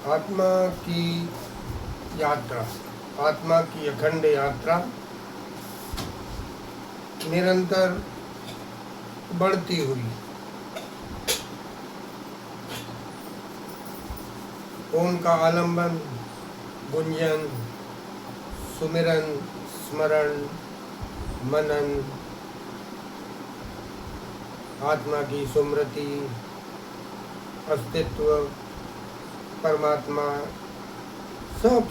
आत्मा की यात्रा, आत्मा की अखंड यात्रा निरंतर बढ़ती हुई ओम का आलंबन, गुंजन, सुमिरन, स्मरण, मनन, आत्मा की सुमृति, अस्तित्व, परमात्मा, सब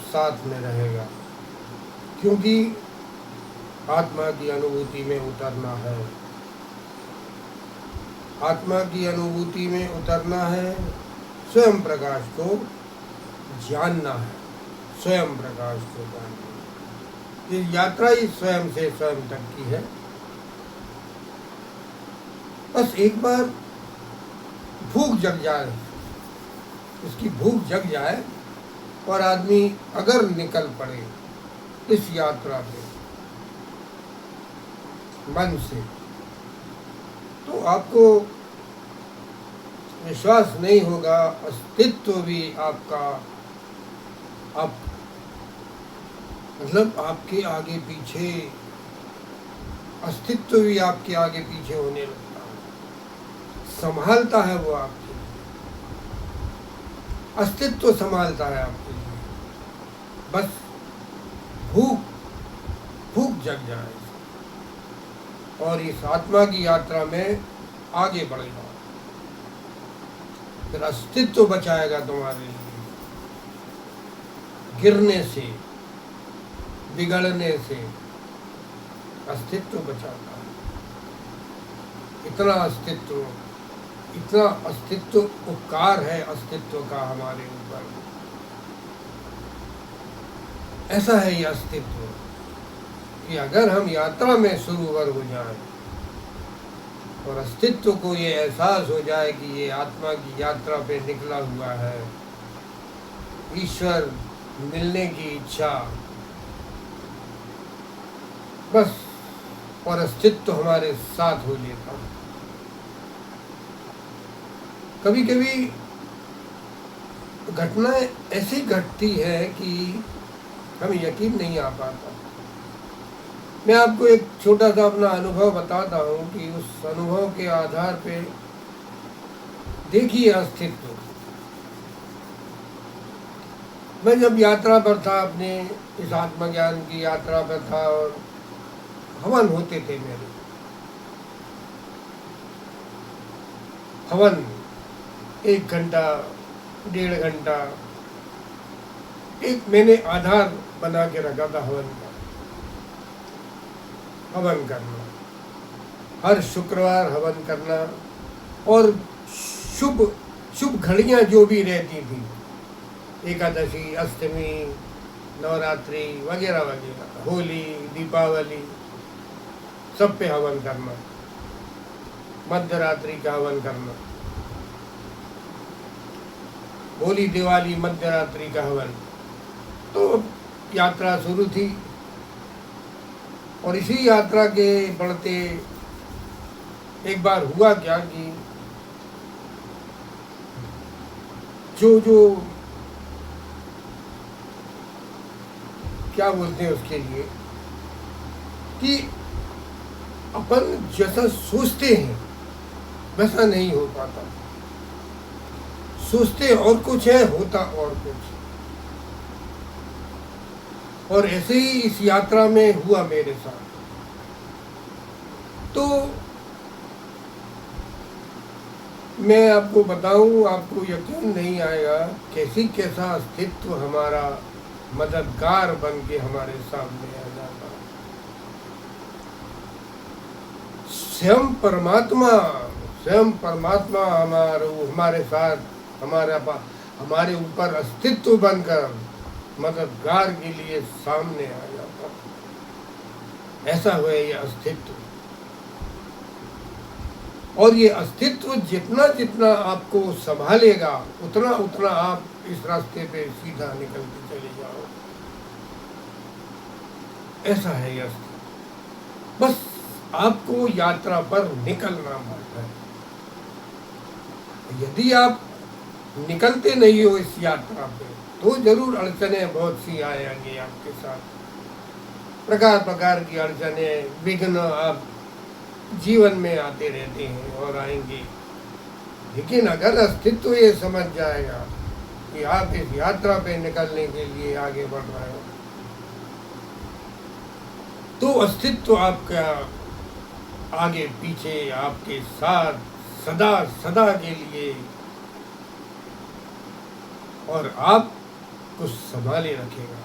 साथ में रहेगा, क्योंकि आत्मा की अनुभूति में उतरना है। आत्मा की अनुभूति में उतरना है, स्वयं प्रकाश को जानना है, स्वयं प्रकाश को जानना है। ये यात्रा ही स्वयं से स्वयं तक की है। बस एक बार भूख जग जाए, उसकी भूख जग जाए और आदमी अगर निकल पड़े इस यात्रा पे मन से, तो आपको विश्वास नहीं होगा, अस्तित्व भी आपका मतलब आपके आगे पीछे, अस्तित्व भी आपके आगे पीछे होने लगता है, संभालता है वो आपके लिए, अस्तित्व संभालता है आपके लिए। बस भूख जग जाए और इस आत्मा की यात्रा में आगे बढ़ेगा, फिर अस्तित्व बचाएगा तुम्हारे लिए गिरने से, बिगड़ने से। अस्तित्व बचाता है। इतना अस्तित्व उपकार है अस्तित्व का हमारे ऊपर। ऐसा है ये अस्तित्व कि अगर हम यात्रा में शुरूआत हो जाए और अस्तित्व को ये एहसास हो जाए कि ये आत्मा की यात्रा पे निकला हुआ है, ईश्वर मिलने की इच्छा, बस, और अस्तित्व हमारे साथ हो लेता है। कभी कभी घटनाएं ऐसी घटती है कि हमें यकीन नहीं आ पाता। मैं आपको एक छोटा सा अपना अनुभव बताता हूँ कि उस अनुभव के आधार पे देखिए अस्तित्व। मैं जब यात्रा पर था, अपने इस आत्मज्ञान की यात्रा पर था और हवन होते थे मेरे, हवन 1 घंटा 1.5 घंटा, एक मैंने आधार बना के रखा था हवन का, हवन करना, हर शुक्रवार हवन करना, और शुभ घड़ियां जो भी रहती थी, एकादशी, अष्टमी, नवरात्रि वगैरह वगैरह, होली, दीपावली, सब पे हवन करना, मध्य रात्रि का हवन करना, होली, दिवाली, मध्य रात्रि का हवन। तो यात्रा शुरू थी और इसी यात्रा के बढ़ते एक बार हुआ क्या कि जो क्या बोलते हैं उसके लिए, कि अपन जैसा सोचते हैं वैसा नहीं हो पाता। सोचते और कुछ है, होता और कुछ। और ऐसे ही इस यात्रा में हुआ मेरे साथ। तो मैं आपको बताऊं, आपको यकीन नहीं आएगा कैसा अस्तित्व हमारा मददगार बन के हमारे सामने आ जाता। स्वयं परमात्मा हमारे साथ, हमारे ऊपर अस्तित्व बनकर मददगार के लिए सामने आ जाता। ऐसा हुआ ये अस्तित्व। और ये अस्तित्व जितना आपको संभालेगा, उतना आप इस रास्ते पे सीधा निकलते चले जाओ। ऐसा है ये अस्तित्व। बस आपको यात्रा पर निकलना पड़ता है। यदि आप निकलते नहीं हो इस यात्रा पे तो जरूर अड़चनें बहुत सी आएंगी आपके साथ, प्रकार प्रकार की अड़चनें विघ्न आप जीवन में आते रहते हैं और आएंगे। लेकिन अगर अस्तित्व ये समझ जाएगा कि आप इस यात्रा पे निकलने के लिए आगे बढ़ रहे हो, तो अस्तित्व आपका आगे पीछे आपके साथ सदा सदा के लिए, और आप कुछ संभाले रखेगा।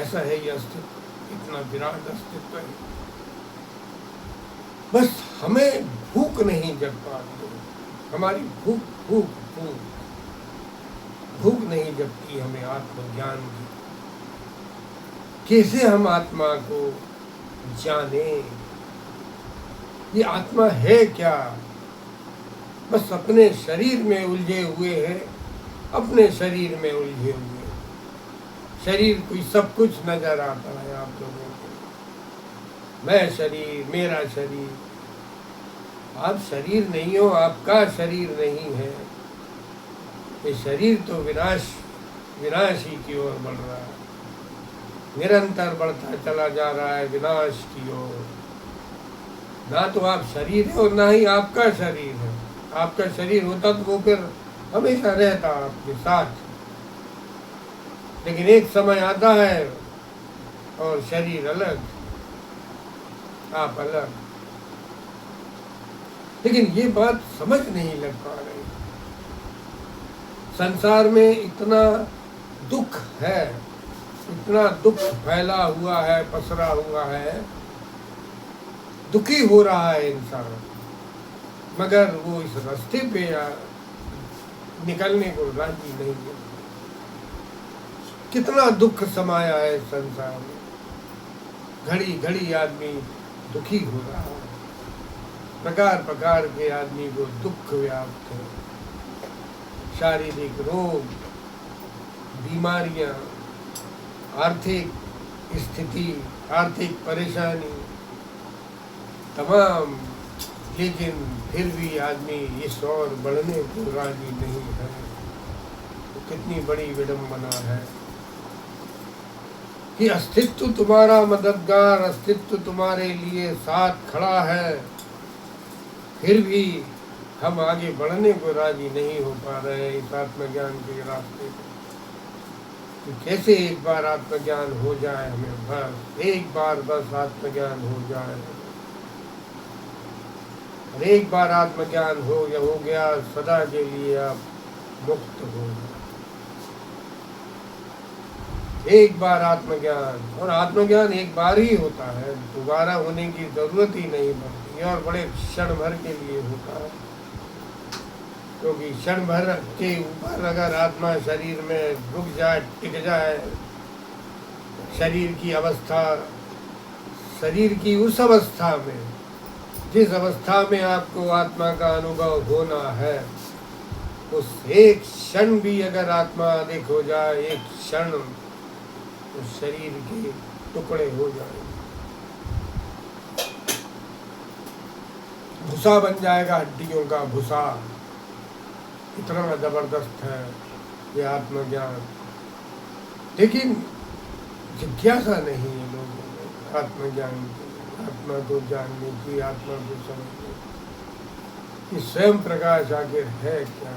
ऐसा है ये अस्तित्व, इतना विराट अस्तित्व है। बस हमें भूख नहीं जग पाती, हमारी भूख भूख भूख भूख नहीं जगती हमें आत्मज्ञान की। कैसे हम आत्मा को जाने, ये आत्मा है क्या? बस अपने शरीर में उलझे हुए हैं, अपने शरीर में उलझे हुए। शरीर कोई सब कुछ नजर आता है आप लोगों को, मैं शरीर, मेरा शरीर। आप शरीर नहीं हो, आपका शरीर नहीं है। ये शरीर तो विनाश ही की ओर बढ़ रहा है, निरंतर बढ़ता चला जा रहा है विनाश की ओर। ना तो आप शरीर हो, ना ही आपका शरीर है। आपका शरीर होता तो वो फिर हमेशा रहता आपके साथ, लेकिन एक समय आता है और शरीर अलग, आप अलग। लेकिन ये बात समझ नहीं लग पा रही। संसार में इतना दुख है, इतना दुख फैला हुआ है, पसरा हुआ है, दुखी हो रहा है इंसान, मगर वो इस रास्ते पे निकलने को राजी नहीं है। कितना दुख समाया है संसार में, घड़ी घड़ी आदमी दुखी हो रहा है, प्रकार प्रकार के आदमी को दुख व्याप्त है। शारीरिक रोग, बीमारियां, आर्थिक स्थिति, आर्थिक परेशानी तमाम, लेकिन फिर भी आदमी इस ओर बढ़ने को राजी नहीं है। तो कितनी बड़ी विडंबना है कि अस्तित्व तुम्हारा मददगार, अस्तित्व तुम्हारे लिए साथ खड़ा है, फिर भी हम आगे बढ़ने को राजी नहीं हो पा रहे हैं इस आत्मज्ञान के रास्ते पे। तो कैसे एक बार आत्मज्ञान हो जाए हमें, बस एक बार बस आत्मज्ञान हो जाए। और एक बार आत्मज्ञान हो गया, सदा के लिए आप मुक्त हो गए। एक बार आत्मज्ञान, और आत्मज्ञान एक बार ही होता है, दोबारा होने की जरूरत ही नहीं पड़ती, और बड़े क्षण भर के लिए होता है। क्योंकि क्षण भर के ऊपर अगर आत्मा शरीर में रुक जाए, टिक जाए, शरीर की अवस्था, शरीर की उस अवस्था में, जिस अवस्था में आपको आत्मा का अनुभव होना है, उस एक क्षण भी अगर आत्मा अधिक हो जाए, एक क्षण, तो शरीर के टुकड़े हो जाए, भूसा बन जाएगा, हड्डियों का भूसा। इतना जबरदस्त है ये आत्मज्ञान। लेकिन जिज्ञासा नहीं है लोगों में आत्मज्ञान की, आत्मा को जानने की, आत्मा को समझने की, कि स्वयं प्रकाश आखिर है क्या,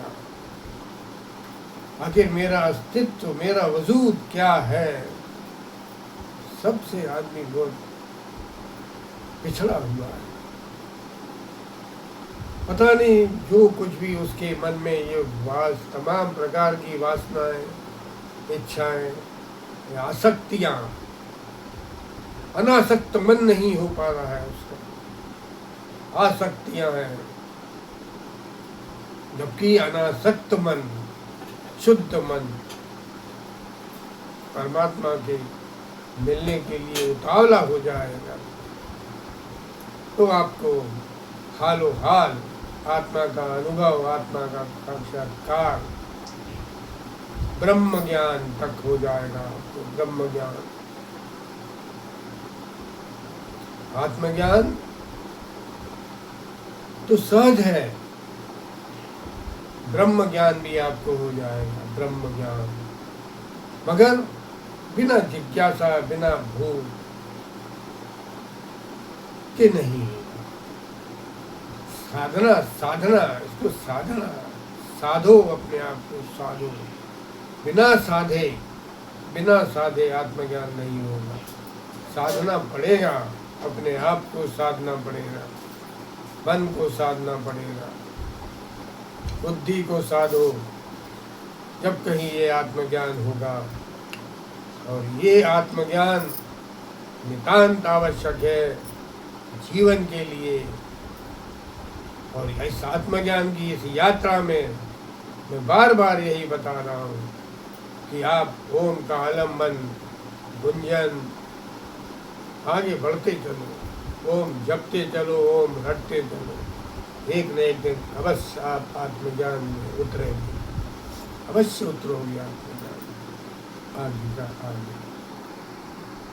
आखिर मेरा अस्तित्व, मेरा वजूद क्या है। सबसे आदमी बहुत पिछड़ा हुआ है। पता नहीं जो कुछ भी उसके मन में ये तमाम प्रकार की वासनाएं, इच्छाएं, आसक्तियां, अनासक्त मन नहीं हो पा रहा है उसका, आसक्तियां हैं। जबकि अनासक्त मन, शुद्ध मन, परमात्मा के मिलने के लिए उतावला हो जाएगा, तो आपको हालो हाल आत्मा का अनुभव, आत्मा का साक्षात्कार, ब्रह्म ज्ञान तक हो जाएगा। आपको ब्रह्म ज्ञान, आत्मज्ञान तो सहज है, ब्रह्म ज्ञान भी आपको हो जाएगा, ब्रह्म ज्ञान, मगर बिना जिज्ञासा, बिना भूख के नहीं। साधना, साधना, इसको साधना, साधो, अपने आप को साधो। बिना साधे आत्मज्ञान नहीं होगा। साधना पड़ेगा, अपने आप को साधना पड़ेगा, मन को साधना पड़ेगा, बुद्धि को साधो, जब कहीं ये आत्मज्ञान होगा। और ये आत्मज्ञान नितांत आवश्यक है जीवन के लिए। और इस आत्मज्ञान की इस यात्रा में मैं बार बार यही बता रहा हूँ कि आप ओम का आलम्बन, गुंजन, आगे बढ़ते चलो, ओम जपते चलो, ओम रटते चलो। एक न एक दिन अवश्य आप आत्मज्ञान में उतरेंगे, अवश्य उतरोगे आत्मज्ञान। आज का आज